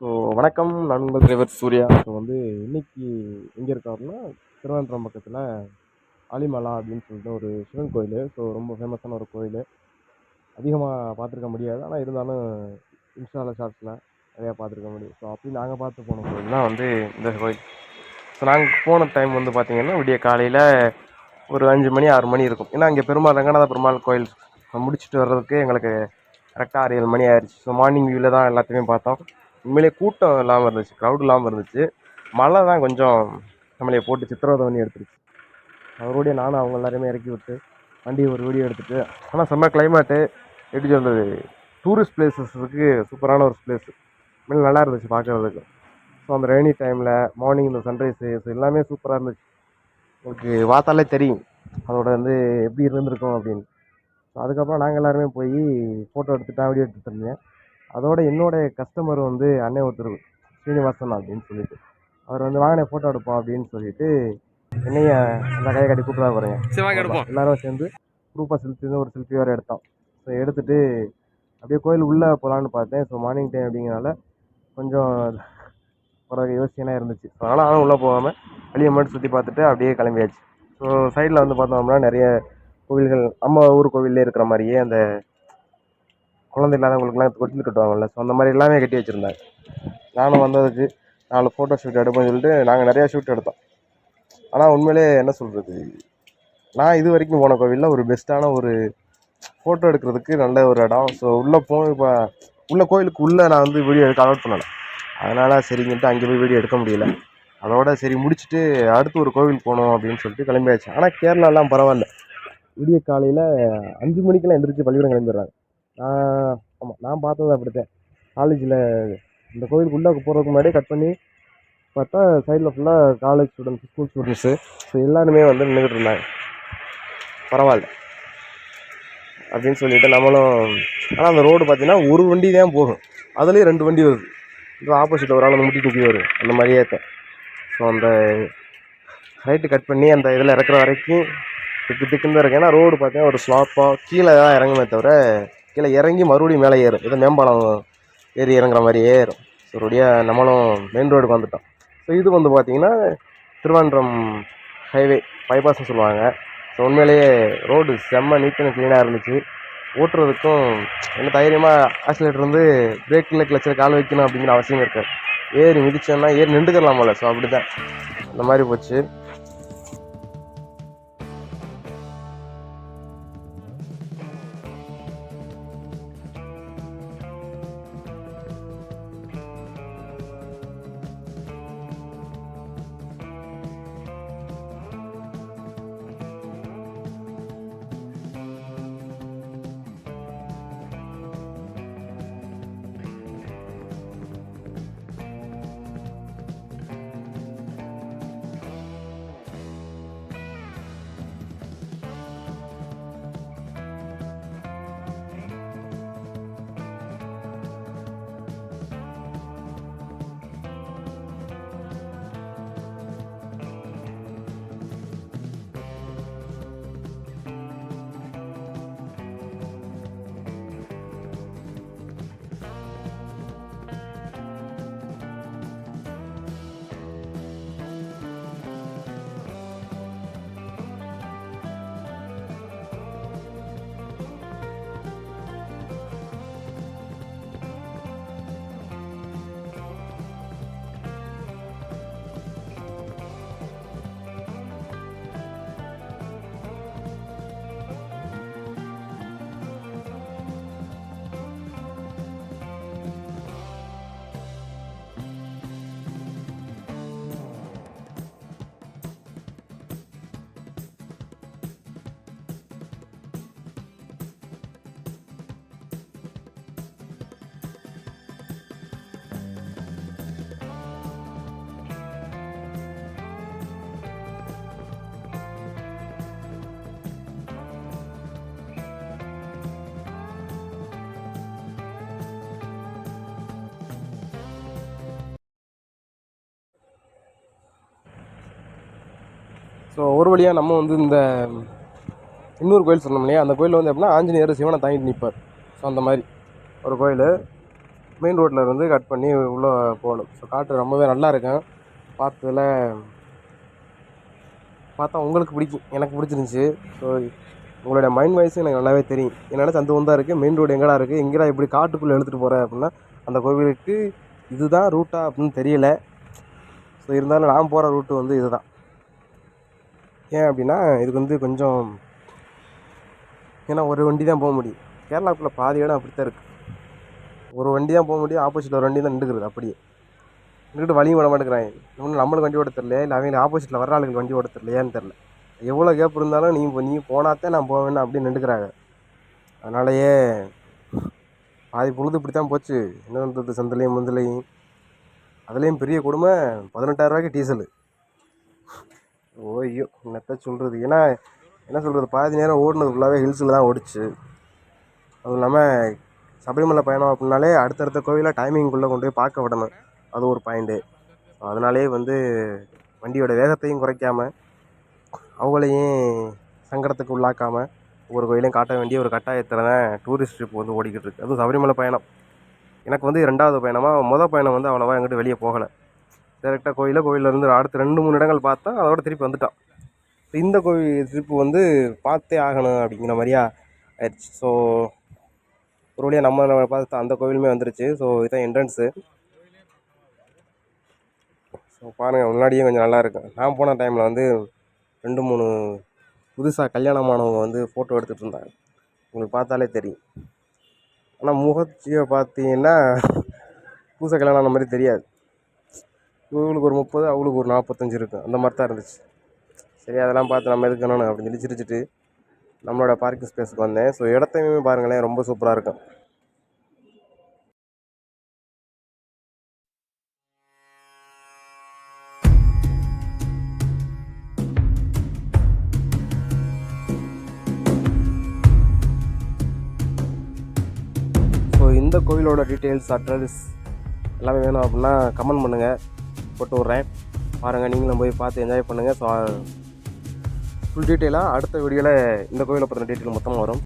So வணக்கம், நான் உங்கள் டிரைவர் சூர்யா. ஸோ இன்னைக்கு எங்கே இருக்காருன்னா, திருவனந்தபுரம் பக்கத்தில் ஆலிமலா அப்படின்னு சொல்லிட்டு ஒரு சிவன் கோயில். ஸோ ரொம்ப ஃபேமஸான ஒரு கோயில். அதிகமாக பார்த்துருக்க முடியாது, ஆனால் இருந்தாலும் இன்ஸ்டாவில் ஷார்ட்ஸில் நிறையா பார்த்துருக்க முடியும். ஸோ அப்படி நாங்கள் பார்த்து போன கோயில் தான் இந்த கோயில். ஸோ நாங்கள் போன டைம் பார்த்தீங்கன்னா விடிய காலையில் ஒரு 5 மணி 6 மணி இருக்கும். ஏன்னா அங்கே பெருமாள் ரங்கநாத பெருமாள் கோயில் முடிச்சுட்டு வர்றதுக்கு எங்களுக்கு கரெக்டாக 6 7 மணி ஆயிடுச்சு. ஸோ மார்னிங் வியூவில் தான் எல்லாத்தையுமே பார்த்தோம். உண்மையிலே கூட்டம் இல்லாமல் இருந்துச்சு, க்ரௌட் இல்லாமல் இருந்துச்சு. மழை தான் கொஞ்சம் நம்மளைய போட்டு சித்திரவதை பண்ணி எடுத்துருச்சு. அவரோடைய நானும் அவங்க எல்லாரையுமே இறக்கி விட்டு வண்டி ஒரு வீடியோ எடுத்துகிட்டு, ஆனால் செம்ம கிளைமேட்டு, எப்படி சொல்கிறது, டூரிஸ்ட் பிளேஸஸுக்கு சூப்பரான ஒரு பிளேஸ். உண்மையிலே நல்லா இருந்துச்சு பார்க்குறதுக்கு. ஸோ அந்த ரெய்னி டைமில் மார்னிங் இந்த சன்ரைஸு எல்லாமே சூப்பராக இருந்துச்சு. உங்களுக்கு பார்த்தாலே தெரியும் அதோட எப்படி இருந்திருக்கும் அப்படின்னு. ஸோ அதுக்கப்புறம் நாங்கள் எல்லாருமே போய் ஃபோட்டோ எடுத்துகிட்டு வீடியோ எடுத்துகிட்டு இருந்தேன். அதோட என்னோடய கஸ்டமர் அண்ணன் ஒருத்தர், ஸ்ரீனிவாசன் அப்படின்னு சொல்லிட்டு, அவர் வாங்கின ஃபோட்டோ எடுப்போம் அப்படின்னு சொல்லிட்டு என்னைய அந்த கையை கட்டி கூப்பிடா பாருங்க. எல்லாரும் சேர்ந்து குரூப்பாக செல்ஃபி ஒரு செல்ஃபி வேறு எடுத்தோம். ஸோ எடுத்துகிட்டு அப்படியே கோயில் உள்ளே போகலான்னு பார்த்தேன். ஸோ மார்னிங் டைம் அப்படிங்கிறனால கொஞ்சம் ஒரு யோசனையாக இருந்துச்சு. ஸோ அதனால் நானும் உள்ளே போகாமல் வெளியே மட்டும் சுற்றி பார்த்துட்டு அப்படியே கிளம்பியாச்சு. ஸோ சைடில் பார்த்தோம்னா நிறைய கோவில்கள், நம்ம ஊர் கோவிலே இருக்கிற மாதிரியே அந்த குழந்தை இல்லாதவங்களுக்குலாம் தொட்டில் கட்டுவாங்கல்ல, ஸோ அந்த மாதிரி எல்லாமே கட்டி வச்சுருந்தாங்க. நானும் வந்ததுக்கு 4 ஃபோட்டோ ஷூட் எடுப்போம்னு சொல்லிட்டு நாங்கள் நிறையா ஷூட் எடுத்தோம். ஆனால் உண்மையிலே என்ன சொல்கிறது, நான் இது வரைக்கும் போன கோவிலில் ஒரு பெஸ்ட்டான ஒரு ஃபோட்டோ எடுக்கிறதுக்கு நல்ல ஒரு இடம். ஸோ உள்ளே இப்போ உள்ள கோவிலுக்கு உள்ளே நான் வீடியோ எடுக்க அலோட் பண்ணலை. அதனால் சரிங்கிட்டு அங்கே போய் வீடியோ எடுக்க முடியல. அதோட சரி முடிச்சுட்டு அடுத்து ஒரு கோவில் போகணும் அப்படின்னு சொல்லிட்டு கிளம்பியாச்சு. ஆனால் கேரளாலாம் பரவாயில்ல, விடிய காலையில் 5 மணிக்கெல்லாம் எந்திரிச்சு பள்ளிக்கூடம் கிளம்பிடுறாங்க. நான் பார்த்தது அப்படித்தான். காலேஜில் இந்த கோவிலுக்கு உள்ளே போகிறதுக்கு முன்னாடியே கட் பண்ணி பார்த்தா சைடில் ஃபுல்லாக college students, school students, so எல்லாருமே நின்றுட்டு இருந்தாங்க. பரவாயில்ல அப்படின்னு சொல்லிட்டு நம்மளும். ஆனால் அந்த ரோடு பார்த்தீங்கன்னா ஒரு வண்டி தான் போகும், அதுலேயும் 2 வண்டி வருது. இப்போ ஆப்போசிட்டில் ஒரு ஆள் முட்டி தூக்கி வரும், அந்த மாதிரியே தான். ஸோ அந்த ரைட்டு கட் பண்ணி அந்த இதில் இறக்குற வரைக்கும் திக்குன்னு தான் இருக்குது. ஏன்னா ரோடு பார்த்தீங்கன்னா ஒரு ஸ்லாப்பாக கீழே தான் இறங்குமே தவிர, கீழே இறங்கி மறுபடியும் மேலே ஏறும். இதை மேம்பாலம் ஏறி இறங்குற மாதிரியே ஏறும். ஸோ ஒருபடியாக நம்மளும் மெயின் ரோடுக்கு வந்துட்டோம். ஸோ இது பார்த்தீங்கன்னா திருவனந்தபுரம் ஹைவே பைபாஸ்ன்னு சொல்லுவாங்க. ஸோ உண்மையிலேயே ரோடு செம்ம நீட் அண்ட் க்ளீனாக இருந்துச்சு. ஓட்டுறதுக்கும் என்ன தைரியமாக ஆக்சிலேட்டர் பிரேக்கில் கிளச்சில் கால் வைக்கணும் அப்படிங்கிற அவசியம் இருக்காது. ஏறி மிதிச்சோன்னா ஏறி நின்றுக்கலாம் போல. ஸோ அப்படி தான் இந்த மாதிரி போச்சு. ஸோ ஒரு வழியாக நம்ம இந்த இன்னொரு கோயில் சொன்னோம் இல்லையா, அந்த கோயில் எப்படின்னா ஆஞ்சநேயர் சிவனை தாங்கிட்டு நிற்பார். ஸோ அந்த மாதிரி ஒரு கோயில். மெயின் ரோட்டில் இருந்து கட் பண்ணி உள்ளே போகணும். ஸோ காட்டு ரொம்பவே நல்லா இருக்கும். பார்த்ததில் பார்த்தா உங்களுக்கு பிடிக்கும், எனக்கு பிடிச்சிருந்துச்சி. ஸோ உங்களுடைய மைண்ட் வாய்ஸும் எனக்கு நல்லாவே தெரியும். என்னென்னா சந்து வந்தா இருக்குது, மெயின் ரோடு எங்கடா இருக்குது, எங்கடா இப்படி காட்டுக்குள்ளே எடுத்துகிட்டு போகிற அப்படின்னா அந்த கோவிலுக்கு இதுதான் ரூட்டா அப்படின்னு தெரியல. ஸோ இருந்தாலும் நான் போகிற ரூட்டு வந்து இதுதான். ஏன் அப்படின்னா இதுக்கு வந்து கொஞ்சம் ஏன்னா ஒரு வண்டி தான் போக முடியும். கேரளாவுக்குள்ளே பாதி இடம் அப்படி தான் இருக்குது. ஒரு வண்டி தான் போக முடியும், ஆப்போசிட்டில் ஒரு வண்டி தான் நின்றுக்குறது. அப்படியே நின்றுட்டு வழியும் விட மாட்டேங்கிறாங்க. இன்னும் நம்மளுக்கு வண்டி ஓட்ட தெரியல, இல்லை அவங்க ஆப்போசிட்டில் வர ஆளுக்கு வண்டி ஓட்ட தெரியலையான்னு தெரில. எவ்வளோ கேப் இருந்தாலும் நீ போனாத்தான் நான் போவேன்னு அப்படி நின்றுக்கிறாங்க. அதனாலயே பாதி பொழுது இப்படி தான் போச்சு. என்ன பண்ணுறது, சந்திலையும் முந்திலையும். அதுலேயும் பெரிய கொடுமை 18,000 டீசலு. ஓய்யோ என்னத்த சொல்கிறது. ஏன்னா என்ன சொல்கிறது, பாதி நேரம் ஓடினது ஃபுல்லாகவே ஹில்ஸில் தான் ஓடிச்சு. அதுவும் இல்லாமல் சபரிமலை பயணம் அப்படின்னாலே அடுத்தடுத்த கோவிலை டைமிங்குள்ளே கொண்டு போய் பார்க்க விடணும். அது ஒரு பாயிண்ட்டு. அதனாலே வந்து வண்டியோட வேகத்தையும் குறைக்காமல் அவங்களையும் சங்கடத்துக்கு உள்ளாக்காமல் ஒவ்வொரு கோயிலையும் காட்ட வேண்டிய ஒரு கட்டாயத்தில் தான் டூரிஸ்ட் ட்ரிப் வந்து ஓடிக்கிட்டு இருக்குது. அதுவும் சபரிமலை பயணம் எனக்கு வந்து 2வது பயணமாக. மொதல் பயணம் வந்து அவ்வளோவா எங்கிட்ட வெளியே போகலை. டேரெக்டாக கோயிலேருந்து அடுத்த 2-3 இடங்கள் பார்த்தா அதோட திருப்பி வந்துட்டான். இந்த கோவில் ட்ரிப்பு வந்து பார்த்தே ஆகணும் அப்படிங்கிற மாதிரியா ஆயிடுச்சு. ஸோ ஒரு வழியாக நம்ம பார்த்து அந்த கோவிலுமே வந்துருச்சு. ஸோ இதுதான் என்ட்ரன்ஸு. ஸோ பாருங்கள், முன்னாடியே கொஞ்சம் நல்லாயிருக்கும். நான் போன டைமில் வந்து 2-3 புதுசாக கல்யாணமானவங்க வந்து ஃபோட்டோ எடுத்துகிட்டு இருந்தாங்க. உங்களுக்கு பார்த்தாலே தெரியும். ஆனால் முகச்சியை பார்த்தீங்கன்னா புதுசாக கல்யாணம் ஆன மாதிரி தெரியாது. இவங்களுக்கு ஒரு 30, அவங்களுக்கு ஒரு 45 இருக்கும். அந்த மாதிரி தான் இருந்துச்சு. சரி அதெல்லாம் பார்த்து நம்ம எதுக்கணும் அப்படின்னு சொல்லி சிரிச்சிட்டு நம்மளோட பார்க்கிங் ஸ்பேஸுக்கு வந்தேன். ஸோ இடத்தையுமே பாருங்களேன், ரொம்ப சூப்பராக இருக்கும். ஸோ இந்த கோவிலோட டீட்டெயில்ஸ், அட்ரஸ் எல்லாமே வேணும் அப்படின்னா கமெண்ட் பண்ணுங்கள், போட்டு விட்றேன். பாருங்கள், நீங்களும் போய் பார்த்து என்ஜாய் பண்ணுங்கள். ஸோ ஃபுல் டீட்டெயிலாக அடுத்த வீடியோவில் இந்த கோவிலை பற்றின டீட்டெயில் மொத்தமாக வரும்.